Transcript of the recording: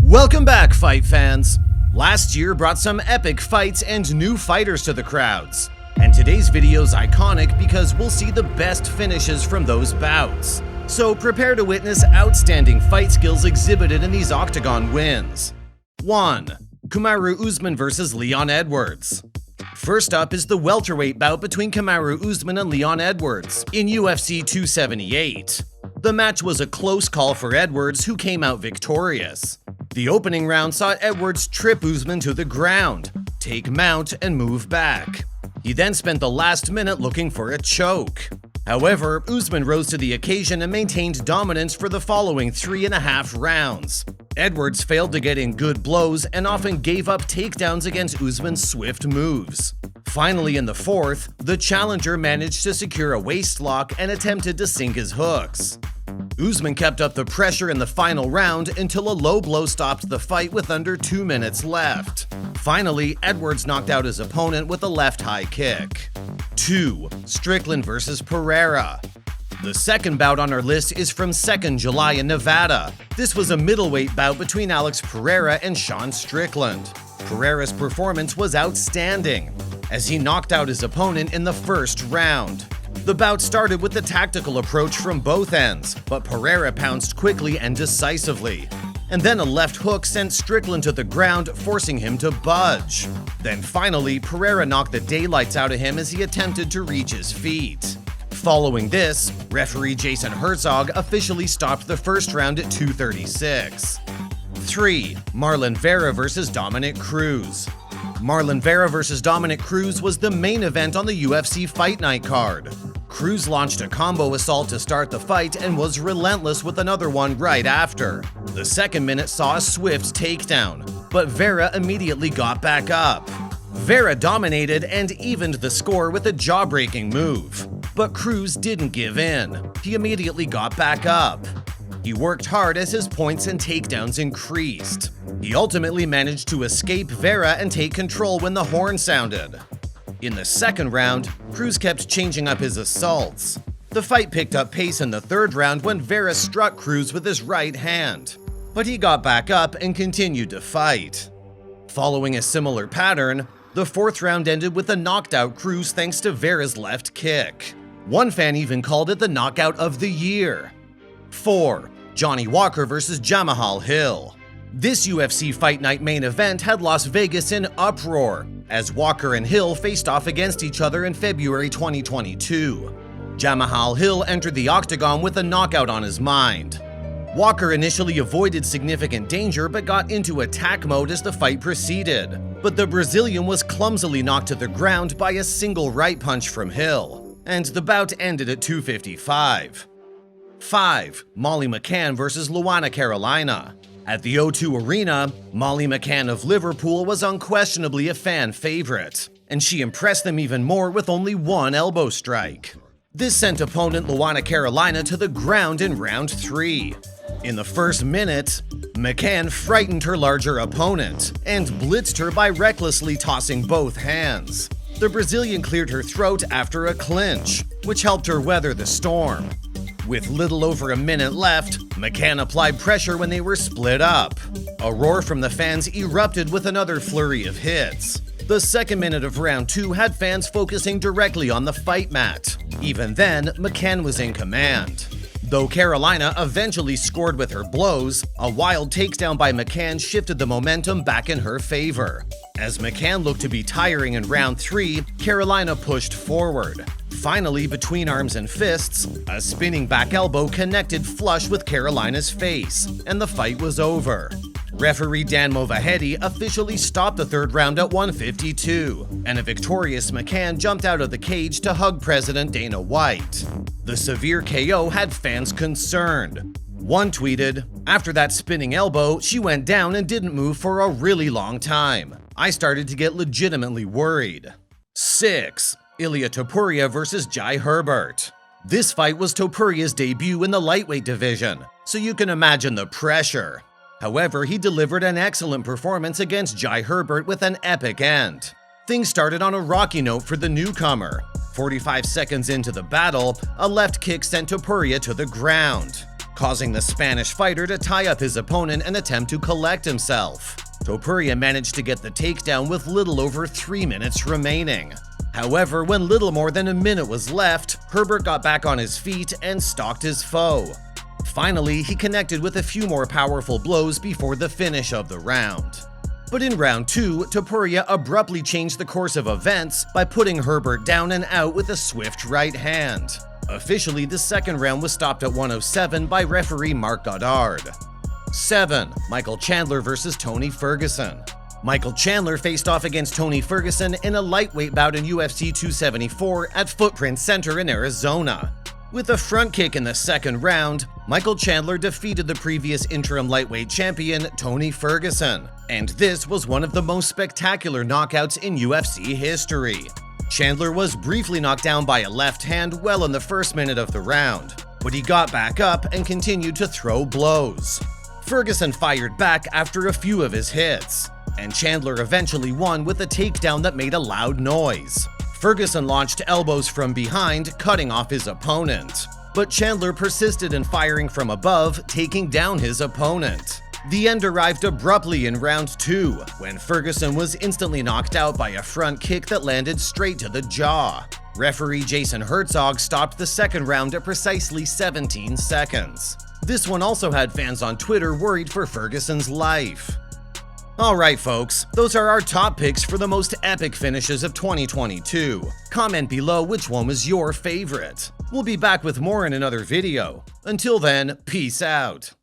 Welcome back, fight fans! Last year brought some epic fights and new fighters to the crowds. And today's video's iconic because we'll see the best finishes from those bouts. So prepare to witness outstanding fight skills exhibited in these octagon wins. 1. Kamaru Usman vs. Leon Edwards. First up is the welterweight bout between Kamaru Usman and Leon Edwards in UFC 278. The match was a close call for Edwards, who came out victorious. The opening round saw Edwards trip Usman to the ground, take mount, and move back. He then spent the last minute looking for a choke. However, Usman rose to the occasion and maintained dominance for the following 3.5 rounds. Edwards failed to get in good blows and often gave up takedowns against Usman's swift moves. Finally, in the fourth, the challenger managed to secure a waist lock and attempted to sink his hooks. Usman kept up the pressure in the final round until a low blow stopped the fight with under 2 minutes left. Finally, Edwards knocked out his opponent with a left high kick. 2. Strickland vs. Pereira. The second bout on our list is from 2nd July in Nevada. This was a middleweight bout between Alex Pereira and Sean Strickland. Pereira's performance was outstanding, as he knocked out his opponent in the first round. The bout started with a tactical approach from both ends, but Pereira pounced quickly and decisively. And then a left hook sent Strickland to the ground, forcing him to budge. Then finally, Pereira knocked the daylights out of him as he attempted to reach his feet. Following this, referee Jason Herzog officially stopped the first round at 2:36. 3. Marlon Vera vs. Dominic Cruz. Marlon Vera vs. Dominic Cruz was the main event on the UFC Fight Night card. Cruz launched a combo assault to start the fight and was relentless with another one right after. The second minute saw a swift takedown, but Vera immediately got back up. Vera dominated and evened the score with a jaw-breaking move. But Cruz didn't give in. He immediately got back up. He worked hard as his points and takedowns increased. He ultimately managed to escape Vera and take control when the horn sounded. In the second round, Cruz kept changing up his assaults. The fight picked up pace in the third round when Vera struck Cruz with his right hand. But he got back up and continued to fight. Following a similar pattern, the fourth round ended with a knocked-out Cruz thanks to Vera's left kick. One fan even called it the knockout of the year. 4. Johnny Walker vs. Jamahal Hill. This UFC Fight Night main event had Las Vegas in uproar, as Walker and Hill faced off against each other in February 2022. Jamahal Hill entered the octagon with a knockout on his mind. Walker initially avoided significant danger but got into attack mode as the fight proceeded, but the Brazilian was clumsily knocked to the ground by a single right punch from Hill, and the bout ended at 2:55. 5. Molly McCann vs. Luana Carolina. At the O2 Arena, Molly McCann of Liverpool was unquestionably a fan favorite, and she impressed them even more with only one elbow strike. This sent opponent Luana Carolina to the ground in round 3. In the first minute, McCann frightened her larger opponent and blitzed her by recklessly tossing both hands. The Brazilian cleared her throat after a clinch, which helped her weather the storm. With little over a minute left, McCann applied pressure when they were split up. A roar from the fans erupted with another flurry of hits. The second minute of round 2 had fans focusing directly on the fight mat. Even then, McCann was in command. Though Carolina eventually scored with her blows, a wild takedown by McCann shifted the momentum back in her favor. As McCann looked to be tiring in round 3, Carolina pushed forward. Finally, between arms and fists, a spinning back elbow connected flush with Carolina's face, and the fight was over. Referee Dan Movahedi officially stopped the third round at 1:52, and a victorious McCann jumped out of the cage to hug President Dana White. The severe KO had fans concerned. One tweeted, "After that spinning elbow, she went down and didn't move for a really long time. I started to get legitimately worried." 6. Ilia Toporia vs. Jai Herbert. This fight was Toporia's debut in the lightweight division, so you can imagine the pressure. However, he delivered an excellent performance against Jai Herbert with an epic end. Things started on a rocky note for the newcomer. 45 seconds into the battle, a left kick sent Toporia to the ground. causing the Spanish fighter to tie up his opponent and attempt to collect himself. Toporia managed to get the takedown with little over 3 minutes remaining. However, when little more than a minute was left, Herbert got back on his feet and stalked his foe. Finally, he connected with a few more powerful blows before the finish of the round. But in round 2, Toporia abruptly changed the course of events by putting Herbert down and out with a swift right hand. Officially, the second round was stopped at 107 by referee Mark Goddard. 7. Michael Chandler vs. Tony Ferguson. Michael Chandler faced off against Tony Ferguson in a lightweight bout in UFC 274 at Footprint Center in Arizona. With a front kick in the second round, Michael Chandler defeated the previous interim lightweight champion, Tony Ferguson, and this was one of the most spectacular knockouts in UFC history. Chandler was briefly knocked down by a left hand well in the first minute of the round, but he got back up and continued to throw blows. Ferguson fired back after a few of his hits, and Chandler eventually won with a takedown that made a loud noise. Ferguson launched elbows from behind, cutting off his opponent. But Chandler persisted in firing from above, taking down his opponent. The end arrived abruptly in round 2, when Ferguson was instantly knocked out by a front kick that landed straight to the jaw. Referee Jason Herzog stopped the second round at precisely 17 seconds. This one also had fans on Twitter worried for Ferguson's life. Alright folks, those are our top picks for the most epic finishes of 2022. Comment below which one was your favorite. We'll be back with more in another video. Until then, peace out.